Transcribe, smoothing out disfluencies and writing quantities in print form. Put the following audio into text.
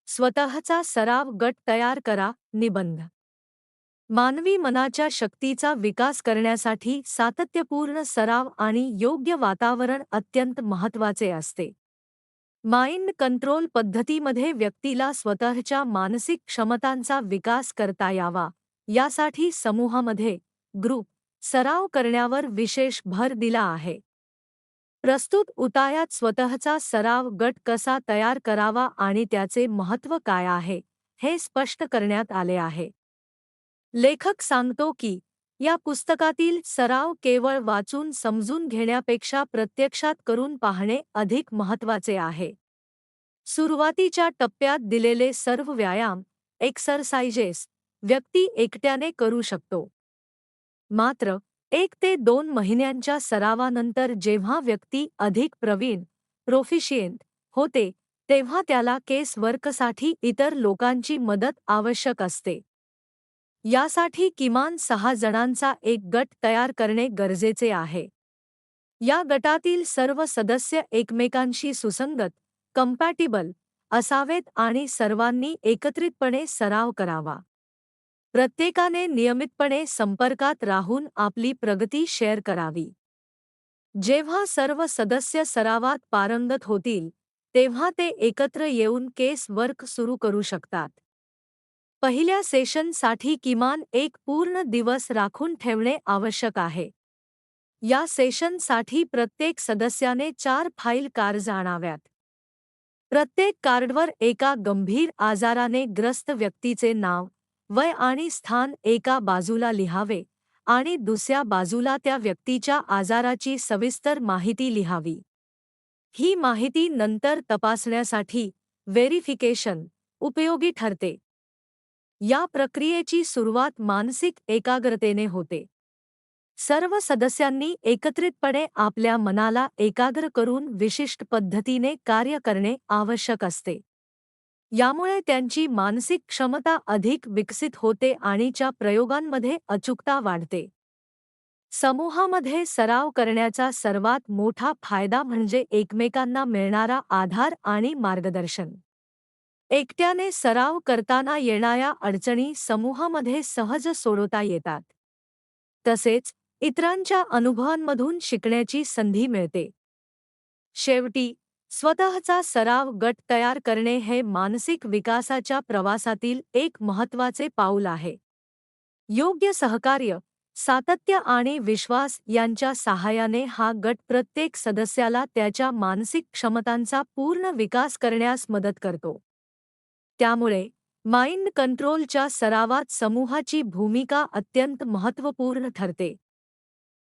स्वतःचा सराव गट तयार करा. निबंध. मानवी मनाच्या शक्तीचा विकास करण्यासाठी सातत्यपूर्ण सराव आणि योग्य वातावरण अत्यंत महत्त्वाचे असते. माइंड कंट्रोल पद्धतीमध्ये व्यक्तीला स्वतःच्या मानसिक क्षमतांचा विकास करता यावा, यासाठी समूहामध्ये ग्रुप सराव करण्यावर विशेष भर दिला आहे. प्रस्तुत उतायात स्वतःचा सराव गट कसा तयार करावा आणि त्याचे महत्त्व काय आहे, हे स्पष्ट करण्यात आले आहे. लेखक सांगतो की या पुस्तकातील सराव केवळ वाचून समजून घेण्यापेक्षा प्रत्यक्षात करून पाहणे अधिक महत्त्वाचे आहे. सुरुवातीच्या टप्प्यात दिलेले सर्व व्यायाम एक्सरसाइजेस व्यक्ती एकट्याने करू शकतो. मात्र 1 ते 2 महिन्यांच्या सरावानंतर जेव्हा व्यक्ती अधिक प्रवीण प्रोफिशियंट होते, तेव्हा त्याला केस वर्कसाठी इतर लोकांची मदत आवश्यक असते. यासाठी किमान 6 जणांचा एक गट तयार करणे गरजेचे आहे. या गटातील सर्व सदस्य एकमेकांशी सुसंगत कंपॅटिबल असावेत आणि सर्वांनी एकत्रितपणे सराव करावा. प्रत्येकाने नियमितपणे संपर्कात राहून आपली प्रगती शेअर करावी. जेव्हा सर्व सदस्य सरावात पारंगत होतील, तेव्हा ते एकत्र येऊन केस वर्क सुरू करू शकतात. पहिल्या सेशनसाठी किमान एक पूर्ण दिवस राखून ठेवणे आवश्यक आहे. या सेशनसाठी प्रत्येक सदस्याने 4 फाईल कार्ड्स आणाव्यात. प्रत्येक कार्डवर एका गंभीर आजाराने ग्रस्त व्यक्तीचे नाव, वय आणि स्थान एका बाजूला लिहावे आणि दुसऱ्या बाजूला त्या व्यक्तीच्या आजाराची सविस्तर माहिती लिहावी. ही माहिती नंतर तपासण्यासाठी व्हेरिफिकेशन उपयोगी ठरते. या प्रक्रियेची सुरुवात मानसिक एकाग्रतेने होते. सर्व सदस्यांनी एकत्रितपणे आपल्या मनाला एकाग्र करून विशिष्ट पद्धतीने कार्य करणे आवश्यक असते. यामुळे त्यांची मानसिक क्षमता अधिक विकसित होते आणि च्या प्रयोगांमध्ये अचूकता वाढते. समूहामध्ये सराव करण्याचा सर्वात मोठा फायदा म्हणजे एकमेकांना मिळणारा आधार आणि मार्गदर्शन. एकट्याने सराव करताना येणाऱ्या अडचणी समूहामध्ये सहज सोडवता येतात. तसेच इतरांच्या अनुभवांमधून शिकण्याची संधी मिळते. शेवटी स्वतःचा सराव गट तयार करणे हे मानसिक विकासाच्या प्रवासातील एक महत्त्वाचे पाऊल आहे. योग्य सहकार्य, सातत्य आणि विश्वास यांच्या सहाय्याने हा गट प्रत्येक सदस्याला त्याच्या मानसिक क्षमतांचा पूर्ण विकास करण्यास मदत करतो. त्यामुळे माइंड कंट्रोलच्या सरावात समूहाची भूमिका अत्यंत महत्त्वपूर्ण ठरते.